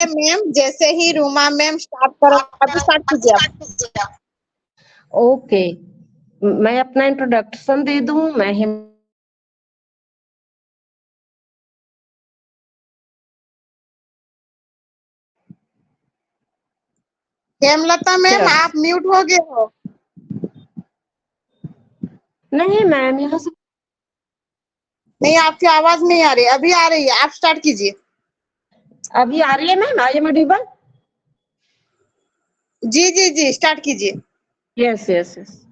Ma'am, जैसे ही Ruma ma'am start करो अभी स्टार्ट कीजिए आप। ओके, मैं अपना इंट्रोडक्शन दे दूं। मैं हेमलता मैम, आप म्यूट हो गए हो। नहीं मैम, यहाँ से नहीं, आपकी आवाज नहीं आ रही, अभी आ रही है, आप स्टार्ट कीजिए। अभी आ रही है मैम? I am audible? जी जी जी, स्टार्ट कीजिए। Yes yes yes.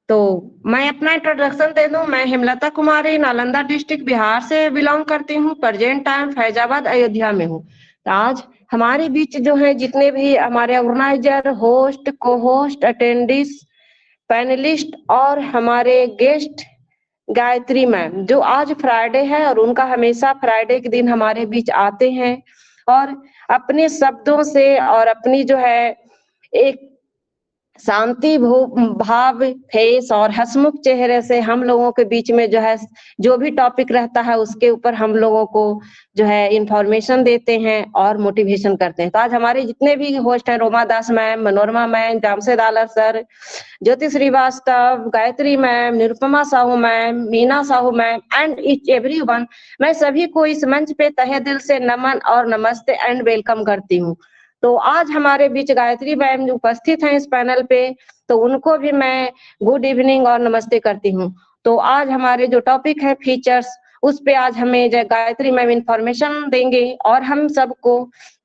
तो मैं अपना इंट्रोडक्शन दे दूं। मैं हेमलता कुमारी नालंदा डिस्ट्रिक्ट बिहार से बिलोंग करती हूँ। प्रेजेंट टाइम फैजाबाद अयोध्या में हूँ। तो आज हमारे बीच जो है जितने भी हमारे ऑर्गेनाइजर, होस्ट, को होस्ट, अटेंडिस, पैनलिस्ट और हमारे गेस्ट गायत्री मैम, जो आज फ्राइडे है और उनका हमेशा फ्राइडे के दिन हमारे बीच आते हैं और अपने शब्दों से और अपनी जो है एक शांति भाव फेस और हंसमुख चेहरे से हम लोगों के बीच में जो है जो भी टॉपिक रहता है उसके ऊपर हम लोगों को जो है इंफॉर्मेशन देते हैं और मोटिवेशन करते हैं। तो आज हमारे जितने भी होस्ट हैं, Roma Das ma'am, Manorama ma'am, Jamshed Alam sir, Jyoti Srivastava, Gayatri ma'am, Nirupama Sahu ma'am, Meena Sahu ma'am and each everyone, मैं सभी को इस मंच पे तहे दिल से नमन और नमस्ते एंड वेलकम करती हूँ। तो आज हमारे बीच गायत्री मैम जो उपस्थित हैं इस पैनल पे, तो उनको भी मैं गुड इवनिंग और नमस्ते करती हूँ। तो आज हमारे जो टॉपिक है फीचर्स, उस पे आज हमें गायत्री मैम इंफॉर्मेशन देंगे और हम सबको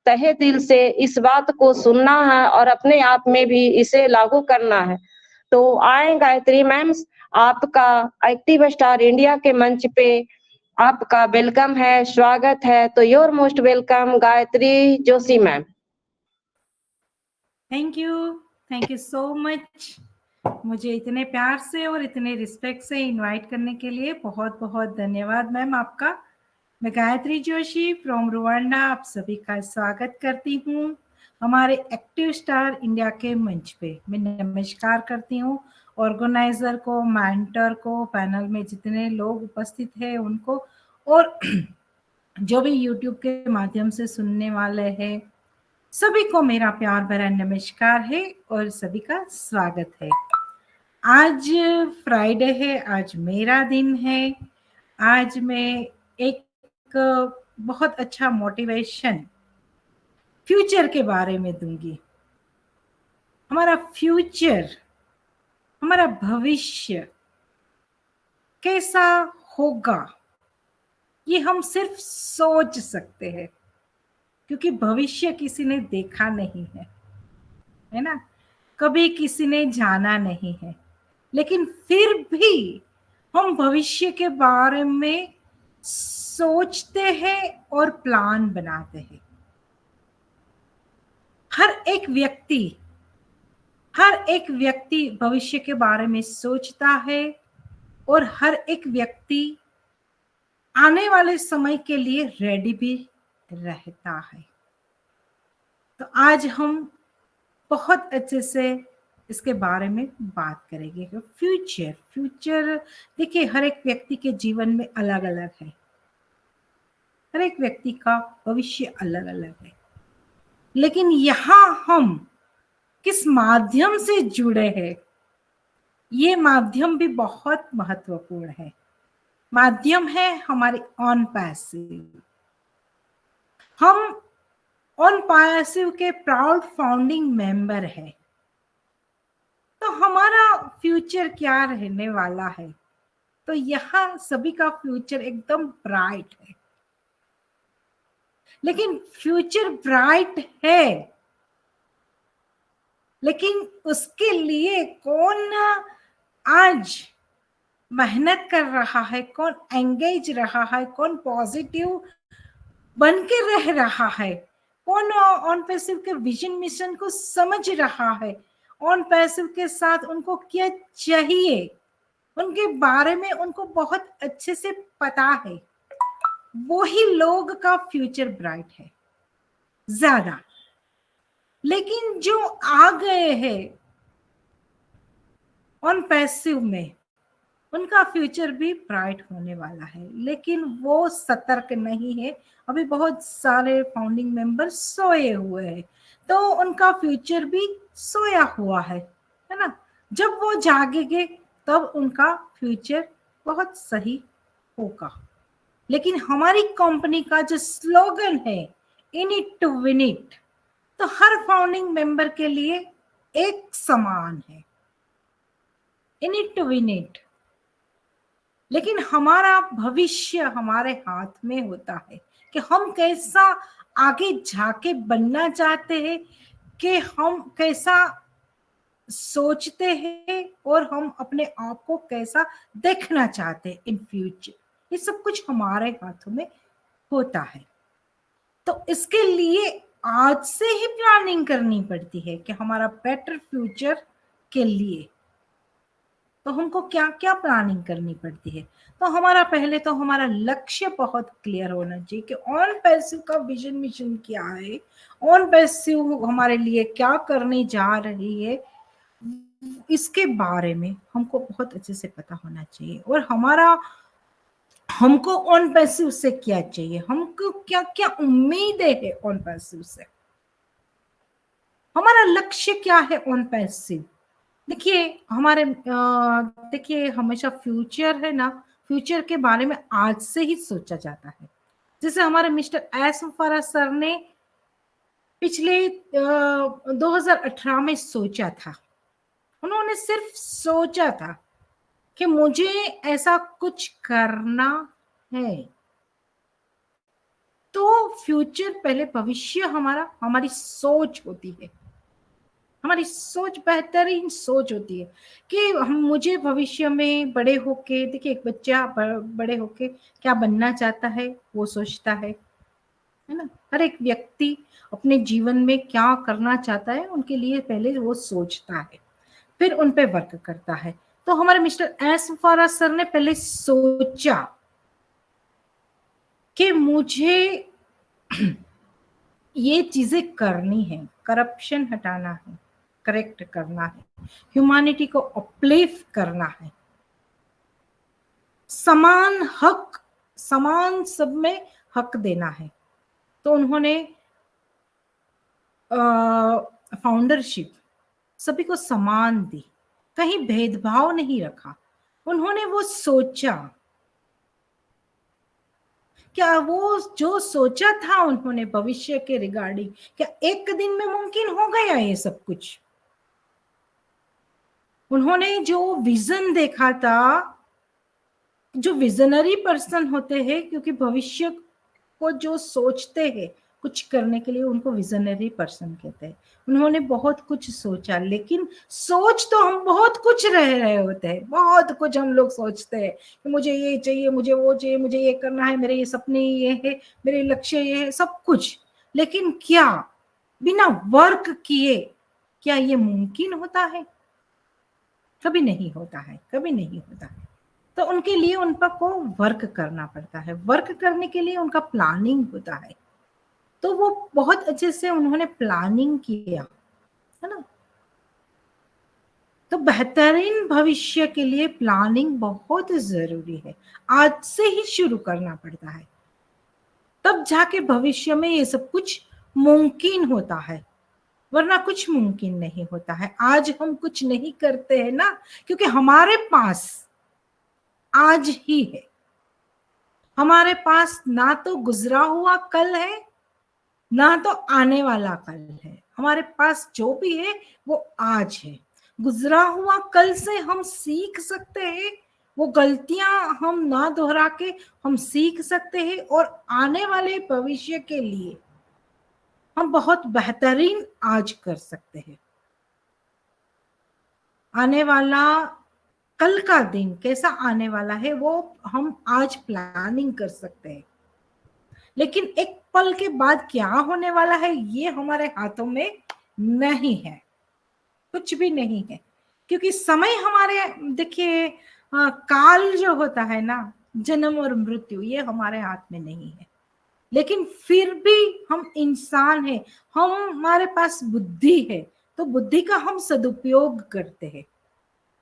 तहे दिल से इस बात को सुनना है और अपने आप में भी इसे लागू करना है। तो आए गायत्री मैम, आपका एक्टिव स्टार इंडिया के मंच पे आपका वेलकम है, स्वागत है। तो your most welcome Gayatri Joshi ma'am. Thank you so much. मुझे इतने प्यार से और इतने रिस्पेक्ट से इनवाइट करने के लिए बहुत बहुत धन्यवाद मैम आपका। मैं गायत्री जोशी फ्रॉम रुवांडा आप सभी का स्वागत करती हूँ हमारे एक्टिव स्टार इंडिया के मंच पे। मैं नमस्कार करती हूँ ऑर्गेनाइजर को, मेंटर को, पैनल में जितने लोग उपस्थित हैं उनको, और जो भी यूट्यूब के माध्यम से सुनने वाले हैं सभी को मेरा प्यार भरा नमस्कार है और सभी का स्वागत है। आज फ्राइडे है, आज मेरा दिन है। आज मैं एक बहुत अच्छा मोटिवेशन फ्यूचर के बारे में दूंगी। हमारा फ्यूचर, हमारा भविष्य कैसा होगा ये हम सिर्फ सोच सकते हैं, क्योंकि भविष्य किसी ने देखा नहीं है ना, कभी किसी ने जाना नहीं है। लेकिन फिर भी हम भविष्य के बारे में सोचते हैं और प्लान बनाते हैं। हर एक व्यक्ति भविष्य के बारे में सोचता है और हर एक व्यक्ति आने वाले समय के लिए रेडी भी रहता है। तो आज हम बहुत अच्छे से इसके बारे में बात करेंगे। फ्यूचर देखिए, हर एक व्यक्ति के जीवन में अलग अलग है, हर एक व्यक्ति का भविष्य अलग अलग है। लेकिन यहाँ हम किस माध्यम से जुड़े हैं, ये माध्यम भी बहुत महत्वपूर्ण है। माध्यम है हमारी ऑन पैसिव। हम ऑन पैसिव के प्राउड फाउंडिंग मेंबर है। तो हमारा फ्यूचर क्या रहने वाला है? तो यहाँ सभी का फ्यूचर एकदम ब्राइट है। लेकिन फ्यूचर ब्राइट है, लेकिन उसके लिए कौन आज मेहनत कर रहा है, कौन एंगेज रहा है, कौन पॉजिटिव बन के रह रहा है, कौन ऑन पैसिव के विजन मिशन को समझ रहा है, ऑन पैसिव के साथ उनको क्या चाहिए, उनके बारे में उनको बहुत अच्छे से पता है, वही लोग का फ्यूचर ब्राइट है ज्यादा। लेकिन जो आ गए हैं ऑन पैसिव में, उनका फ्यूचर भी ब्राइट होने वाला है, लेकिन वो सतर्क नहीं है। अभी बहुत सारे फाउंडिंग मेंबर सोए हुए हैं, तो उनका फ्यूचर भी सोया हुआ है ना। जब वो जागेंगे तब उनका फ्यूचर बहुत सही होगा। लेकिन हमारी कंपनी का जो स्लोगन है in it to win it, तो हर फाउंडिंग मेंबर के लिए एक समान है, in it to win it. लेकिन हमारा भविष्य हमारे हाथ में होता है कि हम कैसा आगे जाके बनना चाहते हैं, कि हम कैसा सोचते हैं और हम अपने आप को कैसा देखना चाहते हैं इन फ्यूचर। ये सब कुछ हमारे हाथों में होता है। तो इसके लिए आज से ही प्लानिंग करनी पड़ती है कि हमारा बेटर फ्यूचर के लिए तो हमको क्या क्या प्लानिंग करनी पड़ती है। तो हमारा पहले तो हमारा लक्ष्य बहुत क्लियर होना चाहिए कि ऑन पैसिव का विजन मिशन क्या है, ऑन पैसिव हमारे लिए क्या करने जा रही है, इसके बारे में हमको बहुत अच्छे से पता होना चाहिए। और हमको ऑन पैसिव से क्या चाहिए, हमको क्या क्या उम्मीदें है ऑन पैसिव से, हमारा लक्ष्य क्या है ऑन पैसिव। देखिए देखिए हमेशा फ्यूचर है ना, फ्यूचर के बारे में आज से ही सोचा जाता है। जैसे हमारे मिस्टर एस फराज सर ने पिछले 2018 में सोचा था, उन्होंने सिर्फ सोचा था कि मुझे ऐसा कुछ करना है। तो फ्यूचर पहले भविष्य हमारी सोच होती है, हमारी सोच बेहतरीन सोच होती है कि मुझे भविष्य में बड़े होके, देखिए एक बच्चा बड़े होके क्या बनना चाहता है वो सोचता है ना। हर एक व्यक्ति अपने जीवन में क्या करना चाहता है उनके लिए पहले वो सोचता है, फिर उन पे वर्क करता है। तो हमारे मिस्टर एस फराज सर ने पहले सोचा कि मुझे ये चीजें करनी है, करप्शन हटाना है, करेक्ट करना है, ह्यूमैनिटी को अपलिफ्ट करना है, समान हक, समान सब में हक देना है। तो उन्होंने फाउंडरशिप सभी को समान दी, कहीं भेदभाव नहीं रखा। उन्होंने वो सोचा, क्या वो जो सोचा था उन्होंने भविष्य के रिगार्डिंग, क्या एक दिन में मुमकिन हो गया ये सब कुछ। उन्होंने जो विजन देखा था, जो विजनरी पर्सन होते हैं, क्योंकि भविष्य को जो सोचते हैं कुछ करने के लिए उनको विजनरी पर्सन कहते हैं। उन्होंने बहुत कुछ सोचा, लेकिन सोच तो हम बहुत कुछ रहे होते हैं, बहुत कुछ हम लोग सोचते हैं कि मुझे ये चाहिए, मुझे वो चाहिए, मुझे ये करना है, मेरे ये सपने ये है, मेरे लक्ष्य ये है, सब कुछ। लेकिन क्या बिना वर्क किए क्या ये मुमकिन होता है? कभी नहीं होता है, कभी नहीं होता है। तो उनके लिए उन पर को वर्क करना पड़ता है, वर्क करने के लिए उनका प्लानिंग होता है। तो वो बहुत अच्छे से उन्होंने प्लानिंग किया है ना। तो बेहतरीन भविष्य के लिए प्लानिंग बहुत जरूरी है, आज से ही शुरू करना पड़ता है, तब जाके भविष्य में ये सब कुछ मुमकिन होता है, वरना कुछ मुमकिन नहीं होता है। आज हम कुछ नहीं करते हैं ना, क्योंकि हमारे पास आज ही है, हमारे पास ना तो गुजरा हुआ कल है ना तो आने वाला कल है, हमारे पास जो भी है वो आज है। गुजरा हुआ कल से हम सीख सकते हैं, वो गलतियां हम ना दोहरा के हम सीख सकते हैं, और आने वाले भविष्य के लिए हम बहुत बेहतरीन आज कर सकते हैं। आने वाला कल का दिन कैसा आने वाला है वो हम आज प्लानिंग कर सकते हैं, लेकिन एक पल के बाद क्या होने वाला है ये हमारे हाथों में नहीं है, कुछ भी नहीं है। क्योंकि समय हमारे, देखिए काल जो होता है ना, जन्म और मृत्यु, ये हमारे हाथ में नहीं है। लेकिन फिर भी हम इंसान हैं, हमारे पास बुद्धि है, तो बुद्धि का हम सदुपयोग करते हैं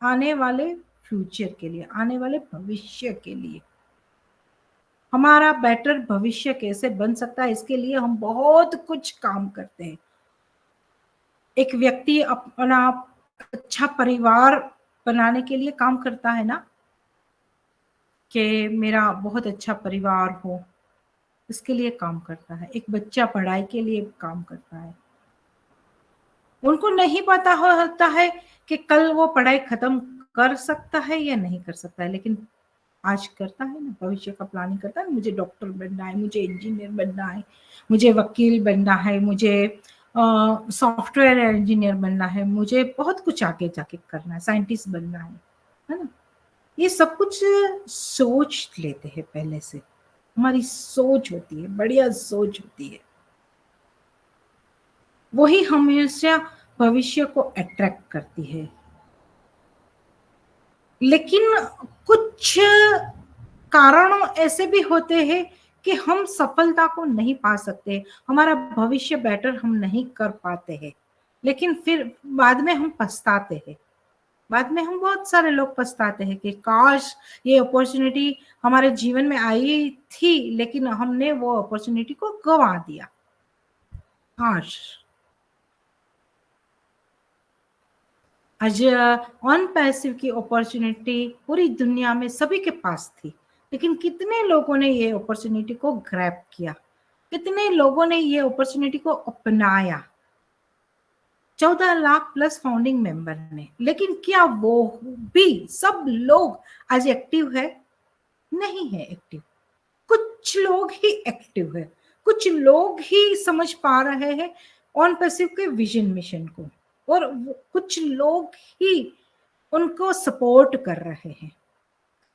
आने वाले फ्यूचर के लिए, आने वाले भविष्य के लिए। हमारा बेटर भविष्य कैसे बन सकता है, इसके लिए हम बहुत कुछ काम करते हैं। एक व्यक्ति अपना अच्छा परिवार बनाने के लिए काम करता है ना, कि मेरा बहुत अच्छा परिवार हो, इसके लिए काम करता है। एक बच्चा पढ़ाई के लिए काम करता है। उनको नहीं पता होता है कि कल वो पढ़ाई खत्म कर सकता है या नहीं कर सकता है, लेकिन आज करता है ना, भविष्य का प्लानिंग करता है। मुझे डॉक्टर बनना है, मुझे इंजीनियर बनना है, मुझे वकील बनना है, मुझे सॉफ्टवेयर इंजीनियर बनना है, मुझे बहुत कुछ आगे जाके करना है, साइंटिस्ट बनना है ना। ये सब कुछ सोच लेते हैं पहले से, हमारी सोच होती है, बढ़िया सोच होती है, वही हमेशा भविष्य को अट्रैक्ट करती है। लेकिन कुछ कारण ऐसे भी होते हैं कि हम सफलता को नहीं पा सकते, हमारा भविष्य बेटर हम नहीं कर पाते हैं, लेकिन फिर बाद में हम पछताते हैं। बाद में हम बहुत सारे लोग पछताते हैं कि काश ये अपॉर्चुनिटी हमारे जीवन में आई थी, लेकिन हमने वो अपॉर्चुनिटी को गंवा दिया। काश आज ऑन पैसिव की अपॉर्चुनिटी पूरी दुनिया में सभी के पास थी, लेकिन कितने लोगों ने ये अपॉर्चुनिटी को ग्रैब किया, कितने लोगों ने ये अपॉर्चुनिटी को अपनाया। 14 लाख प्लस फाउंडिंग मेंबर ने, लेकिन क्या वो भी सब लोग आज एक्टिव है? नहीं है एक्टिव। कुछ लोग ही एक्टिव है, कुछ लोग ही समझ पा रहे हैं ऑन पैसिव के विजन मिशन को, और कुछ लोग ही उनको सपोर्ट कर रहे हैं।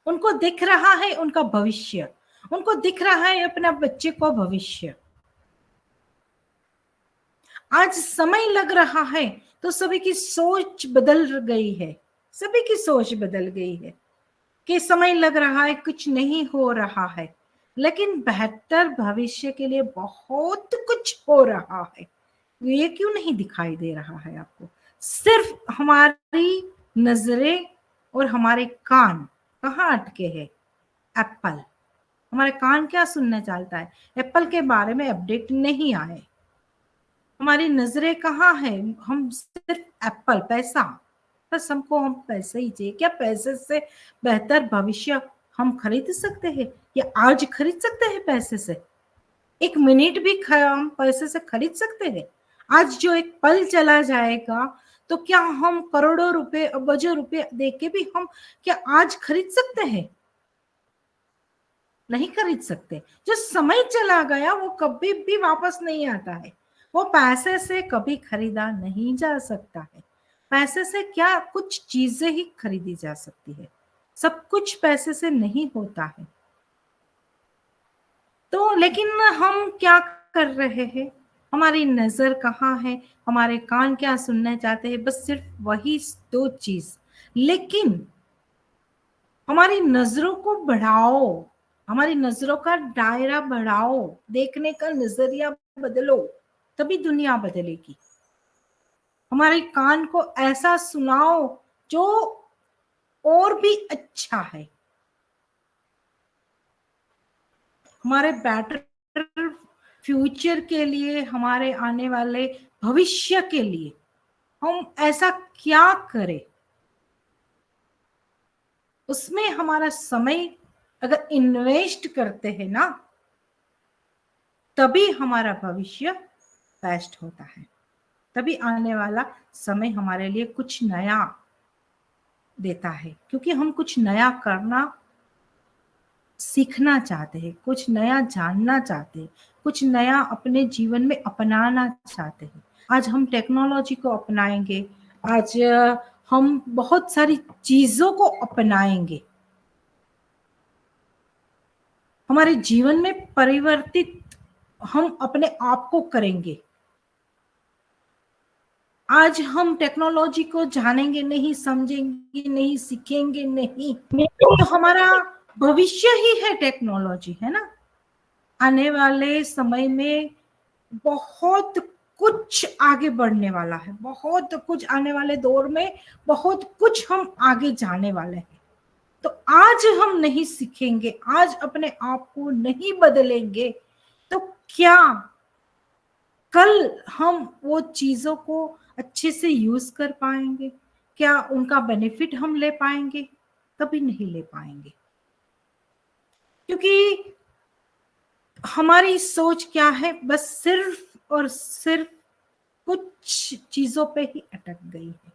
उनको दिख रहा है उनका भविष्य, उनको दिख रहा है अपना बच्चे को भविष्य। आज समय लग रहा है तो सभी की सोच बदल गई है, सभी की सोच बदल गई है कि समय लग रहा है, कुछ नहीं हो रहा है, लेकिन बेहतर भविष्य के लिए बहुत कुछ हो रहा है। ये क्यों नहीं दिखाई दे रहा है आपको? सिर्फ हमारी नजरें और हमारे कान कहाँ अटके हैं? एप्पल। हमारे कान क्या सुनना चाहता है? एप्पल के बारे में अपडेट नहीं आए। हमारी नजरें कहाँ है? हम सिर्फ एप्पल, पैसा, बस हमको हम पैसे ही चाहिए। क्या पैसे से बेहतर भविष्य हम खरीद सकते हैं? या आज खरीद सकते हैं पैसे से? एक मिनट भी हम पैसे से खरीद सकते हैं? आज जो एक पल चला जाएगा, तो क्या हम करोड़ों रुपए, अरबों रुपए देके भी हम क्या आज खरीद सकते हैं? नहीं खरीद सकते। जो समय चला गया वो कभी भी वापस नहीं आता है, वो पैसे से कभी खरीदा नहीं जा सकता है। पैसे से क्या कुछ चीजें ही खरीदी जा सकती है, सब कुछ पैसे से नहीं होता है। तो लेकिन हम क्या कर रहे हैं? हमारी नजर कहाँ है? हमारे कान क्या सुनना चाहते हैं? बस सिर्फ वही दो चीज। लेकिन हमारी नजरों को बढ़ाओ, हमारी नजरों का दायरा बढ़ाओ, देखने का नजरिया बदलो, तभी दुनिया बदलेगी। हमारे कान को ऐसा सुनाओ जो और भी अच्छा है। हमारे बेटर फ्यूचर के लिए, हमारे आने वाले भविष्य के लिए हम ऐसा क्या करें? उसमें हमारा समय अगर इन्वेस्ट करते हैं ना, तभी हमारा भविष्य बेस्ट होता है, तभी आने वाला समय हमारे लिए कुछ नया देता है। क्योंकि हम कुछ नया करना सीखना चाहते हैं, कुछ नया जानना चाहते हैं, कुछ नया अपने जीवन में अपनाना चाहते हैं। आज हम टेक्नोलॉजी को अपनाएंगे, आज हम बहुत सारी चीजों को अपनाएंगे, हमारे जीवन में परिवर्तित हम अपने आप को करेंगे। आज हम टेक्नोलॉजी को जानेंगे नहीं, समझेंगे नहीं, सीखेंगे नहीं, तो हमारा भविष्य ही है टेक्नोलॉजी, है ना। आने वाले समय में बहुत कुछ आगे बढ़ने वाला है, बहुत कुछ आने वाले दौर में, बहुत कुछ हम आगे जाने वाले हैं। तो आज हम नहीं सीखेंगे, आज अपने आप को नहीं बदलेंगे, तो क्या कल हम वो चीजों को अच्छे से यूज कर पाएंगे? क्या उनका बेनिफिट हम ले पाएंगे? कभी नहीं ले पाएंगे, क्योंकि हमारी सोच क्या है, बस सिर्फ और सिर्फ कुछ चीजों पे ही अटक गई है।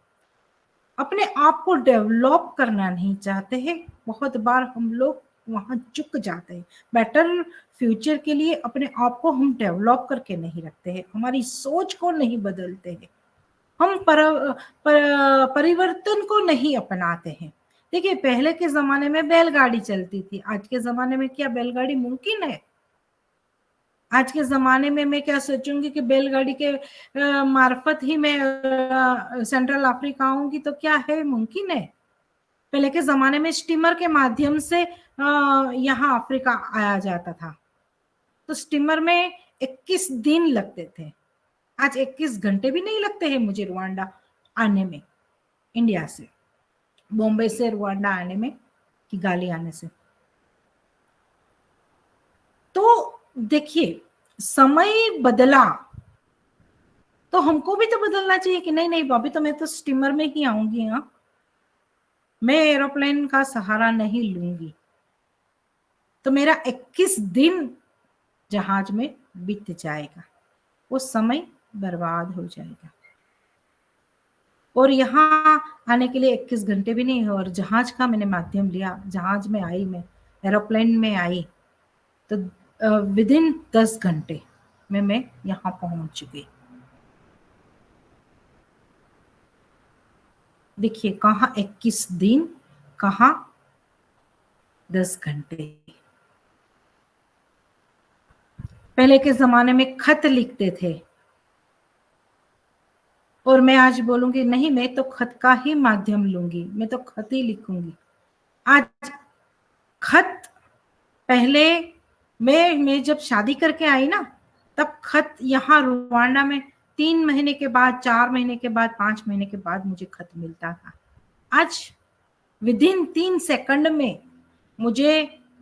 अपने आप को डेवलप करना नहीं चाहते हैं। बहुत बार हम लोग वहां चुक जाते हैं। बेटर फ्यूचर के लिए अपने आप को हम डेवलप करके नहीं रखते हैं, हमारी सोच को नहीं बदलते हैं, हम परिवर्तन को नहीं अपनाते हैं। देखिए, पहले के जमाने में बैलगाड़ी चलती थी, आज के जमाने में क्या बैलगाड़ी मुमकिन है? आज के जमाने में मैं क्या सोचूंगी कि बैलगाड़ी के मार्फत ही मैं सेंट्रल अफ्रीका आऊंगी, तो क्या है मुमकिन है? पहले के जमाने में स्टीमर के माध्यम से यहाँ अफ्रीका आया जाता था, तो स्टीमर में 21 दिन लगते थे। आज 21 घंटे भी नहीं लगते हैं मुझे रुवांडा आने में, इंडिया से, बॉम्बे से रुवांडा आने में, किगाली आने से। तो देखिए, समय बदला तो हमको भी तो बदलना चाहिए कि नहीं नहीं भाभी, तो मैं तो स्टीमर में ही आऊंगी, हाँ, मैं एरोप्लेन का सहारा नहीं लूंगी, तो मेरा 21 दिन जहाज में बीत जाएगा, वो समय बर्बाद हो जाएगा। और यहाँ आने के लिए 21 घंटे भी नहीं है, और जहाज का मैंने माध्यम लिया, जहाज में आई, मैं एरोप्लेन में आई, तो विद इन 10 घंटे में मैं यहाँ पहुंच चुकी। देखिए, कहाँ 21 दिन, कहाँ 10 घंटे। पहले के जमाने में खत लिखते थे, और मैं आज बोलूंगी नहीं, मैं तो खत का ही माध्यम लूंगी, मैं तो खत ही लिखूंगी। आज खत, पहले मैं जब शादी करके आई ना, तब खत यहाँ रुवांडा में 3 महीने के बाद, 4 महीने के बाद, 5 महीने के बाद मुझे खत मिलता था। आज विद इन 3 सेकंड में मुझे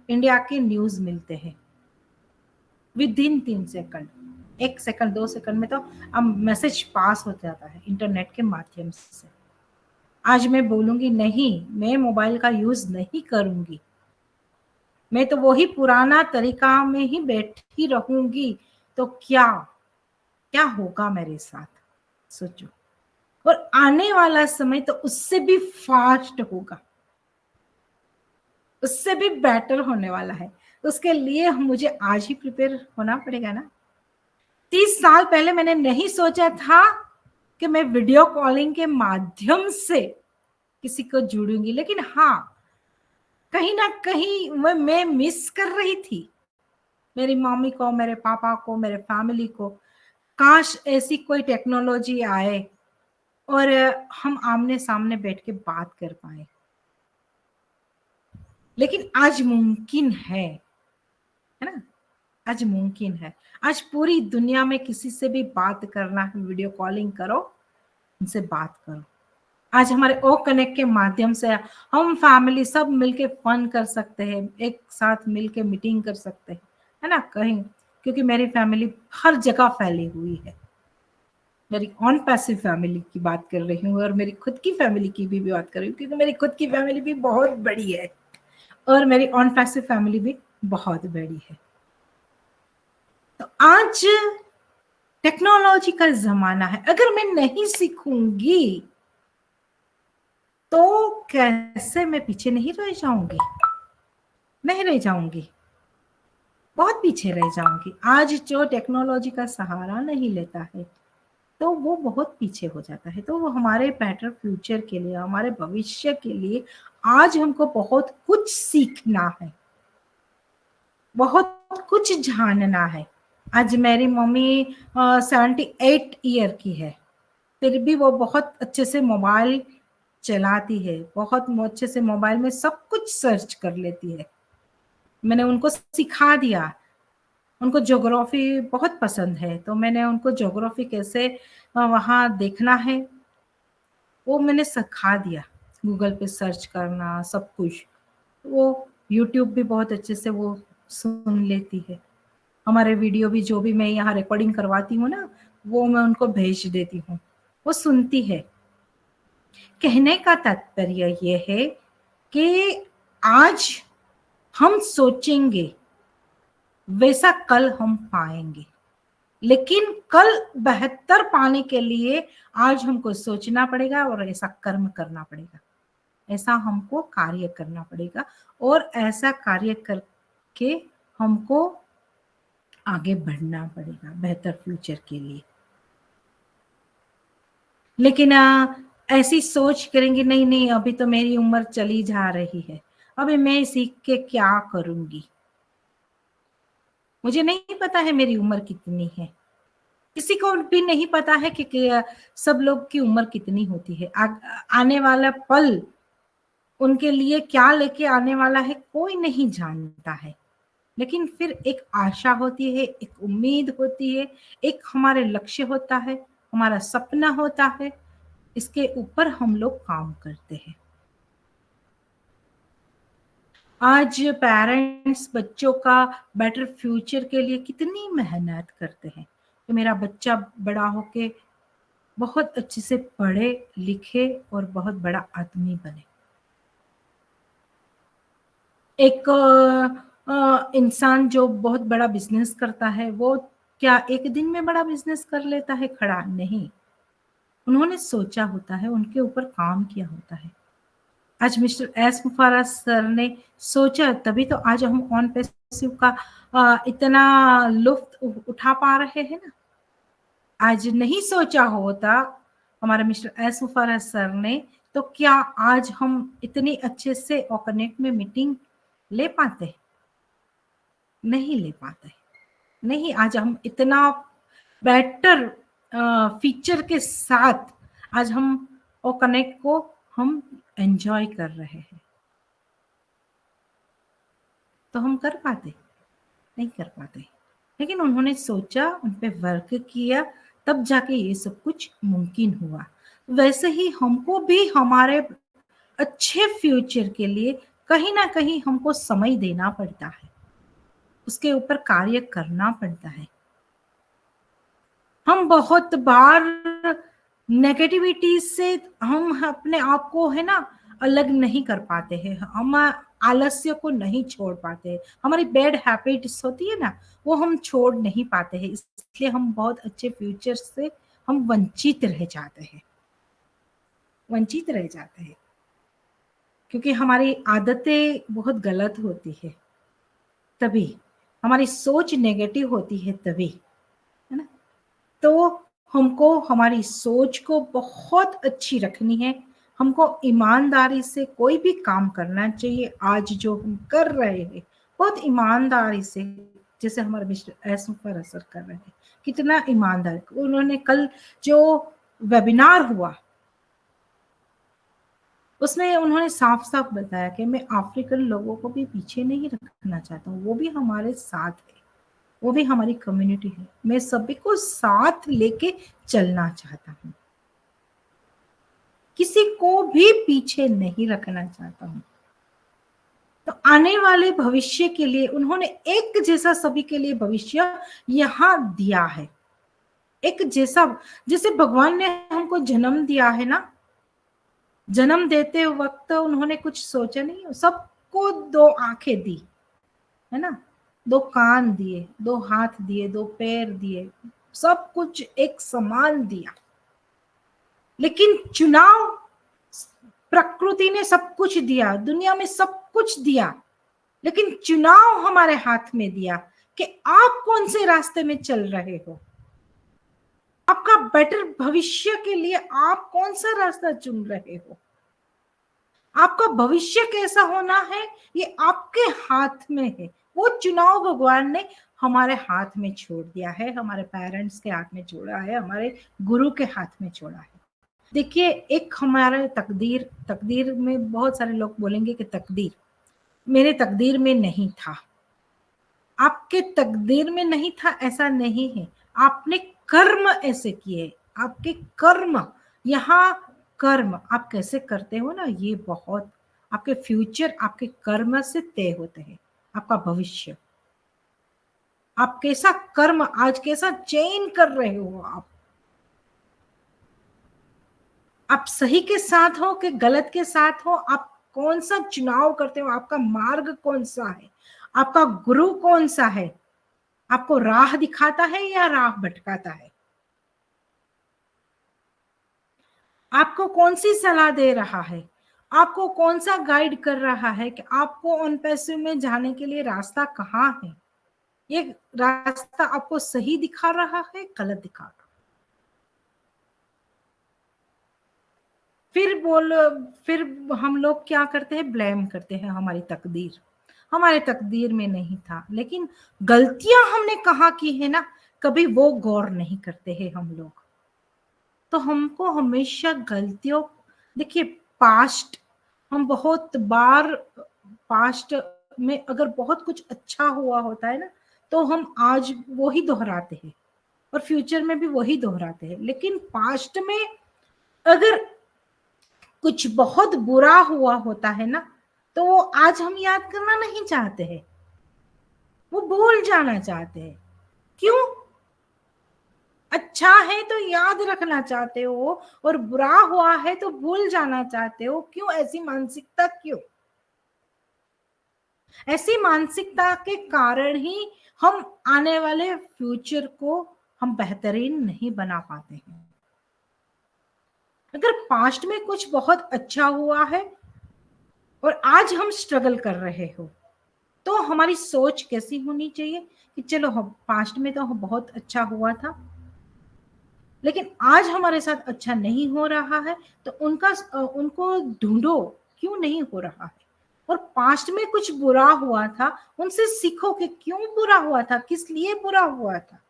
इंडिया के न्यूज मिलते हैं, with in 3 second. 1 second 2 second में तो अब मैसेज पास हो जाता है इंटरनेट के माध्यम से। आज मैं बोलूंगी नहीं, मैं मोबाइल का यूज नहीं करूंगी, मैं तो वही पुराना तरीका में ही बैठी रहूंगी, तो क्या क्या होगा मेरे साथ, सोचो। और आने वाला समय तो उससे भी फास्ट होगा, उससे भी बेटर होने वाला है। उसके लिए मुझे आज ही प्रिपेयर होना पड़ेगा ना। 30 साल पहले मैंने नहीं सोचा था कि मैं वीडियो कॉलिंग के माध्यम से किसी को जुड़ूंगी, लेकिन हाँ, कहीं ना कहीं मैं मिस कर रही थी मेरी मम्मी को, मेरे पापा को, मेरे फैमिली को। काश ऐसी कोई टेक्नोलॉजी आए और हम आमने सामने बैठ के बात कर पाए, लेकिन आज मुमकिन है ना? आज मुमकिन है। आज पूरी दुनिया में किसी से भी बात करना है, वीडियो कॉलिंग करो, उनसे बात करो। आज हमारे ओ कनेक्ट के माध्यम से हम फैमिली सब मिलके फन कर सकते हैं, एक साथ मिलके मीटिंग कर सकते हैं, है ना, कहीं, क्योंकि मेरी फैमिली हर जगह फैली हुई है। मेरी ऑन पैसिव फैमिली की बात कर रही हूँ, और मेरी खुद की फैमिली की भी बात कर रही हूँ, क्योंकि मेरी खुद की फैमिली भी बहुत बड़ी है, और मेरी ऑन पैसिव फैमिली भी बहुत बड़ी है। तो आज टेक्नोलॉजी का जमाना है, अगर मैं नहीं सीखूंगी तो कैसे मैं पीछे नहीं रह जाऊंगी? नहीं रह जाऊंगी, बहुत पीछे रह जाऊंगी। आज जो टेक्नोलॉजी का सहारा नहीं लेता है तो वो बहुत पीछे हो जाता है। तो वो हमारे बेटर फ्यूचर के लिए, हमारे भविष्य के लिए आज हमको बहुत कुछ सीखना है, बहुत कुछ जानना है। आज मेरी मम्मी 78 ईयर की है, फिर भी वो बहुत अच्छे से मोबाइल चलाती है, बहुत अच्छे से मोबाइल में सब कुछ सर्च कर लेती है। मैंने उनको सिखा दिया, उनको ज्योग्राफी बहुत पसंद है, तो मैंने उनको ज्योग्राफी कैसे वहाँ देखना है वो मैंने सिखा दिया, गूगल पे सर्च करना, सब कुछ। वो यूट्यूब भी बहुत अच्छे से वो सुन लेती है। हमारे वीडियो भी जो भी मैं यहाँ रिकॉर्डिंग करवाती हूँ ना, वो मैं उनको भेज देती हूँ, वो सुनती है। कहने का तात्पर्य ये है कि आज हम सोचेंगे वैसा कल हम पाएंगे, लेकिन कल बेहतर पाने के लिए आज हमको सोचना पड़ेगा और ऐसा कर्म करना पड़ेगा, ऐसा हमको कार्य करना पड़ेगा और ऐसा कार्य करके हमको आगे बढ़ना पड़ेगा बेहतर फ्यूचर के लिए। लेकिन ऐसी सोच करेंगे नहीं नहीं अभी तो मेरी उम्र चली जा रही है, अभी मैं सीख के क्या करूंगी, मुझे नहीं पता है मेरी उम्र कितनी है। किसी को भी नहीं पता है कि सब लोग की उम्र कितनी होती है। आने वाला पल उनके लिए क्या लेके आने वाला है कोई नहीं जानता है, लेकिन फिर एक आशा होती है, एक उम्मीद होती है, एक हमारे लक्ष्य होता है, हमारा सपना होता है, इसके ऊपर हम लोग काम करते हैं। आज पेरेंट्स बच्चों का बेटर फ्यूचर के लिए कितनी मेहनत करते हैं कि मेरा बच्चा बड़ा होके बहुत अच्छे से पढ़े लिखे और बहुत बड़ा आदमी बने। एक इंसान जो बहुत बड़ा बिजनेस करता है वो क्या एक दिन में बड़ा बिजनेस कर लेता है खड़ा? नहीं, उन्होंने सोचा होता है, उनके ऊपर काम किया होता है। आज मिस्टर एस मुफारा सर ने सोचा, तभी तो आज हम ऑन पैसिव का इतना लुफ्त उठा पा रहे हैं ना। आज नहीं सोचा होता हमारे मिस्टर एस मुफारा सर ने, तो क्या आज हम इतनी अच्छे से ऑकनेट में मीटिंग ले पाते? नहीं ले पाते। नहीं, आज हम इतना बेटर फीचर के साथ आज हम ऑकनेट को हम एंजॉय कर रहे हैं। तो हम कर पाते? नहीं कर पाते। लेकिन उन्होंने सोचा, उन पे वर्क किया, तब जाके ये सब कुछ मुमकिन हुआ। वैसे ही हमको भी हमारे अच्छे फ्यूचर के लिए कहीं ना कहीं हमको समय देना पड़ता है, उसके ऊपर कार्य करना पड़ता है। हम बहुत बार नेगेटिविटी से हम अपने आप को है ना अलग नहीं कर पाते हैं, हम आलस्य को नहीं छोड़ पाते, हमारी बैड हैबिट्स होती है ना वो हम छोड़ नहीं पाते हैं, इसलिए हम बहुत अच्छे फ्यूचर से हम वंचित रह जाते हैं, वंचित रह जाते हैं, क्योंकि हमारी आदतें बहुत गलत होती है, तभी हमारी सोच नेगेटिव होती है, तभी है ना। तो हमको हमारी सोच को बहुत अच्छी रखनी है, हमको ईमानदारी से कोई भी काम करना चाहिए। आज जो हम कर रहे हैं बहुत ईमानदारी से, जैसे हमारे मिस्टर एस पर असर कर रहे हैं, कितना ईमानदार। उन्होंने कल जो वेबिनार हुआ उसमें उन्होंने साफ साफ बताया कि मैं अफ्रीकन लोगों को भी पीछे नहीं रखना चाहता हूँ, वो भी हमारे साथ है, वो भी हमारी कम्युनिटी है, मैं सभी को साथ लेके चलना चाहता हूँ, किसी को भी पीछे नहीं रखना चाहता हूँ। तो आने वाले भविष्य के लिए उन्होंने एक जैसा सभी के लिए भविष्य यहाँ दिया है, एक जैसा, जैसे भगवान ने हमको जन्म दिया है ना, जन्म देते वक्त उन्होंने कुछ सोचा नहीं, सबको दो आंखें दी है ना, दो कान दिए, दो हाथ दिए, दो पैर दिए, सब कुछ एक समान दिया। लेकिन चुनाव, प्रकृति ने सब कुछ दिया, दुनिया में सब कुछ दिया, लेकिन चुनाव हमारे हाथ में दिया कि आप कौन से रास्ते में चल रहे हो, आपका बेटर भविष्य के लिए आप कौन सा रास्ता चुन रहे हो, आपका भविष्य कैसा होना है ये आपके हाथ में है। वो चुनाव भगवान ने हमारे हाथ में छोड़ दिया है, हमारे पेरेंट्स के हाथ में छोड़ा है, हमारे गुरु के हाथ में छोड़ा है। देखिए, एक हमारे तकदीर, तकदीर में बहुत सारे लोग बोलेंगे कि तकदीर मेरे तकदीर में नहीं था, आपके तकदीर में नहीं था ऐसा नहीं है, आपने कर्म ऐसे किए, आपके कर्म, यहाँ कर्म आप कैसे करते हो ना, ये बहुत आपके फ्यूचर आपके कर्म से तय होते हैं। आपका भविष्य, आप कैसा कर्म आज कैसा चयन कर रहे हो, आप सही के साथ हो कि गलत के साथ हो, आप कौन सा चुनाव करते हो, आपका मार्ग कौन सा है, आपका गुरु कौन सा है, आपको राह दिखाता है या राह भटकाता है, आपको कौन सी सलाह दे रहा है, आपको कौन सा गाइड कर रहा है कि आपको उन पैसों में जाने के लिए रास्ता कहाँ है, ये रास्ता आपको सही दिखा रहा है गलत दिखा रहा है। फिर हम लोग क्या करते हैं, ब्लेम करते हैं हमारे तकदीर में नहीं था। लेकिन गलतियां हमने कहाँ की है ना, कभी वो गौर नहीं करते हैं हम लोग। तो हमको हमेशा गलतियों, देखिए पास्ट, हम बहुत बार पास्ट में अगर बहुत कुछ अच्छा हुआ होता है ना, तो हम आज वो ही दोहराते हैं और फ्यूचर में भी वही दोहराते हैं। लेकिन पास्ट में अगर कुछ बहुत बुरा हुआ होता है ना, तो वो आज हम याद करना नहीं चाहते हैं, वो भूल जाना चाहते हैं। क्यों? अच्छा है तो याद रखना चाहते हो और बुरा हुआ है तो भूल जाना चाहते हो। क्यों? ऐसी मानसिकता क्यों? ऐसी मानसिकता के कारण ही हम आने वाले फ्यूचर को हम बेहतरीन नहीं बना पाते हैं। अगर पास्ट में कुछ बहुत अच्छा हुआ है और आज हम स्ट्रगल कर रहे हो, तो हमारी सोच कैसी होनी चाहिए कि चलो हम पास्ट में तो बहुत अच्छा हुआ था, लेकिन आज हमारे साथ अच्छा नहीं हो रहा है, तो उनको ढूंढो क्यों नहीं हो रहा है। और पास्ट में कुछ बुरा हुआ था, उनसे सीखो कि क्यों बुरा हुआ था, किस लिए बुरा हुआ था,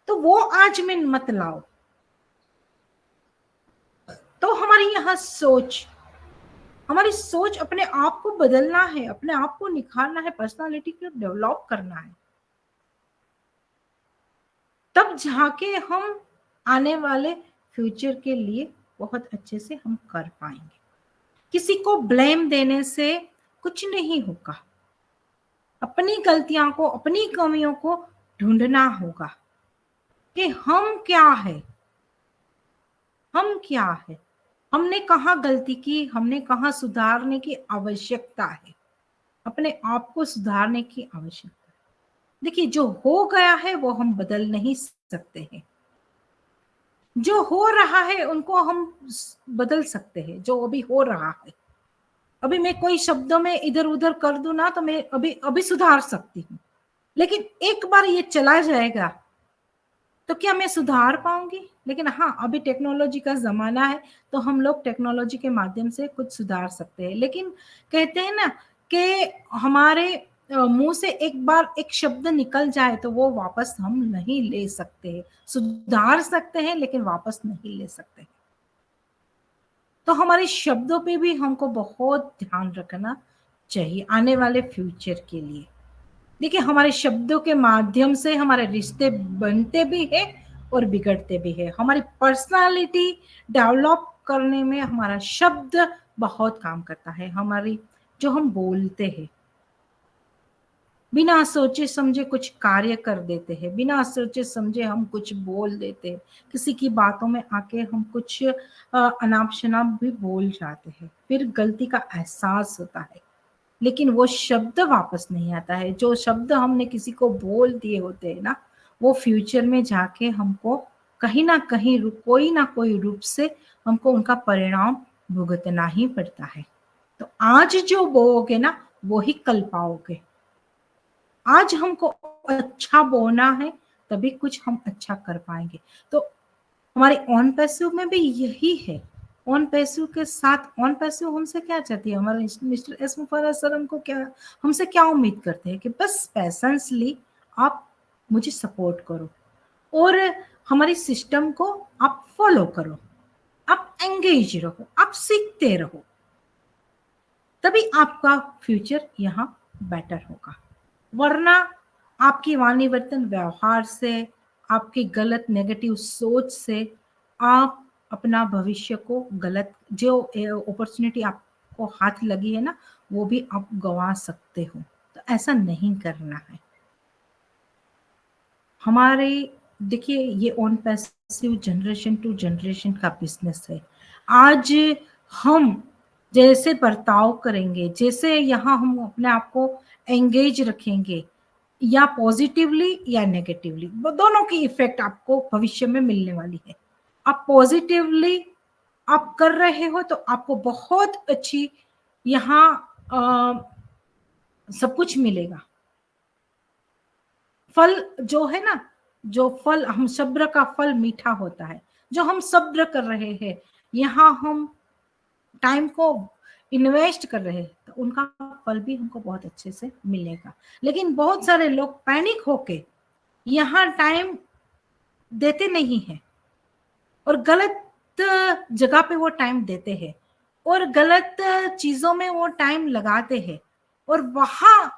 तो वो आज में मत लाओ। तो हमारी सोच अपने आप को बदलना है, अपने आप को निखारना है, पर्सनालिटी को डेवलप करना है, तब जाके हम आने वाले फ्यूचर के लिए बहुत अच्छे से हम कर पाएंगे। किसी को ब्लेम देने से कुछ नहीं होगा, अपनी गलतियां को, अपनी कमियों को ढूंढना होगा कि हम क्या है, हमने कहाँ गलती की, हमने कहाँ सुधारने की आवश्यकता है, अपने आप को सुधारने की आवश्यकता है। देखिए, जो हो गया है वो हम बदल नहीं सकते हैं, जो हो रहा है उनको हम बदल सकते हैं। जो अभी हो रहा है, अभी मैं कोई शब्दों में इधर उधर कर दूं ना, तो मैं अभी सुधार सकती हूँ, लेकिन एक बार ये चला जाएगा तो क्या मैं सुधार पाऊंगी? लेकिन हाँ, अभी टेक्नोलॉजी का जमाना है, तो हम लोग टेक्नोलॉजी के माध्यम से कुछ सुधार सकते हैं। लेकिन कहते हैं ना कि हमारे मुंह से एक बार एक शब्द निकल जाए तो वो वापस हम नहीं ले सकते। सुधार सकते हैं लेकिन वापस नहीं ले सकते। तो हमारे शब्दों पे भी हमको बहुत ध्यान रखना चाहिए आने वाले फ्यूचर के लिए। देखिए, हमारे शब्दों के माध्यम से हमारे रिश्ते बनते भी हैं और बिगड़ते भी हैं। हमारी पर्सनालिटी डेवलप करने में हमारा शब्द बहुत काम करता है। हमारी जो हम बोलते हैं, बिना सोचे समझे कुछ कार्य कर देते हैं, बिना सोचे समझे हम कुछ बोल देते हैं, किसी की बातों में आके हम कुछ अनाप शनाप भी बोल जाते हैं, फिर गलती का एहसास होता है, लेकिन वो शब्द वापस नहीं आता है। जो शब्द हमने किसी को बोल दिए होते हैं ना, वो फ्यूचर में जाके हमको कहीं ना कहीं कोई ना कोई रूप से हमको उनका परिणाम भुगतना ही पड़ता है। तो आज जो बोओगे ना, वो ही कल पाओगे। आज हमको अच्छा बोलना है, तभी कुछ हम अच्छा कर पाएंगे। तो हमारे ऑन पैसिव में भी यही है। ऑन पैसिव के साथ, ऑन पैसिव हमसे क्या चाहती है, हमारे मिस्टर एस मुफर्रह सर हमसे क्या उम्मीद करते हैं कि बस पैशंसली आप मुझे सपोर्ट करो और हमारी सिस्टम को आप फॉलो करो, आप एंगेज रहो, आप सीखते रहो, तभी आपका फ्यूचर यहाँ बेटर होगा। वरना आपकी वाणी वर्तन व्यवहार से, आपकी गलत नेगेटिव सोच से आप अपना भविष्य को गलत, जो अपॉर्चुनिटी आप आपको हाथ लगी है ना, वो भी आप गंवा सकते हो। तो ऐसा नहीं करना है। हमारे देखिए, ये on passive generation to generation का बिजनेस है। आज हम जैसे बर्ताव करेंगे, जैसे यहाँ हम अपने आप को एंगेज रखेंगे, या पॉजिटिवली या नेगेटिवली, दोनों की इफेक्ट आपको भविष्य में मिलने वाली है। आप पॉजिटिवली आप कर रहे हो तो आपको बहुत अच्छी यहाँ सब कुछ मिलेगा। फल जो है ना, जो फल हम सब्र का फल मीठा होता है, जो हम सब्र कर रहे हैं, यहाँ हम टाइम को इन्वेस्ट कर रहे हैं, तो उनका फल भी हमको बहुत अच्छे से मिलेगा। लेकिन बहुत सारे लोग पैनिक होके यहाँ टाइम देते नहीं है, और गलत जगह पे वो टाइम देते हैं, और गलत चीजों में वो टाइम लगाते हैं। और वहां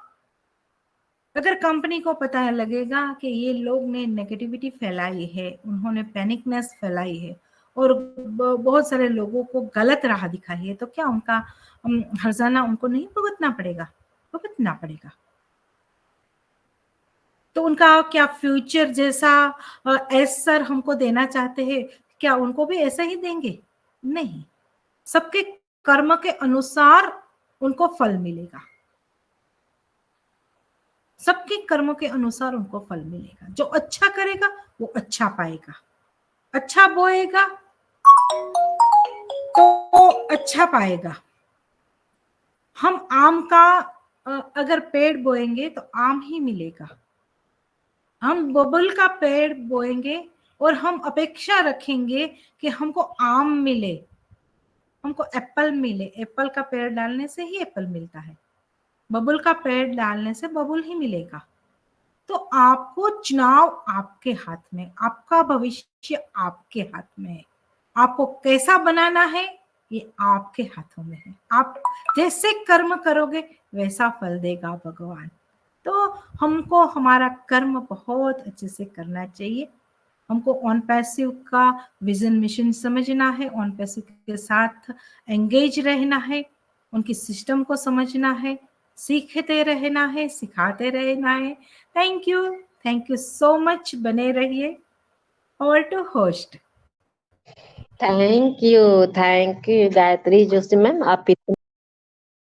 अगर कंपनी को पता लगेगा कि ये लोग ने नेगेटिविटी फैलाई है, उन्होंने पैनिकनेस फैलाई है, और बहुत सारे लोगों को गलत राह दिखाई है, तो क्या उनका हर्जाना उनको नहीं भुगतना पड़ेगा? भुगतना पड़ेगा। तो उनका क्या फ्यूचर जैसा सर हमको देना चाहते हैं, क्या उनको भी ऐसा ही देंगे? नहीं, सबके कर्म के अनुसार उनको फल मिलेगा। सबके कर्मों के अनुसार उनको फल मिलेगा। जो अच्छा करेगा वो अच्छा पाएगा, अच्छा बोएगा तो अच्छा पाएगा। हम आम का अगर पेड़ बोएंगे तो आम ही मिलेगा। हम बबुल का पेड़ बोएंगे और हम अपेक्षा रखेंगे कि हमको आम मिले, हमको एप्पल मिले। एप्पल का पेड़ डालने से ही एप्पल मिलता है, बबुल का पेड़ डालने से बबुल ही मिलेगा। तो आपको चुनाव आपके हाथ में, आपका भविष्य आपके हाथ में है। आपको कैसा बनाना है ये आपके हाथों में है। आप जैसे कर्म करोगे वैसा फल देगा भगवान। तो हमको हमारा कर्म बहुत अच्छे से करना चाहिए। हमको ऑन पैसिव का विजन मिशन समझना है, ऑन पैसिव के साथ एंगेज रहना है, उनकी सिस्टम को समझना है, सीखते रहना है, सिखाते रहना है। Thank you so much. बने रहिए। Over to host. Thank you Gayatri Joshi ma'am, आप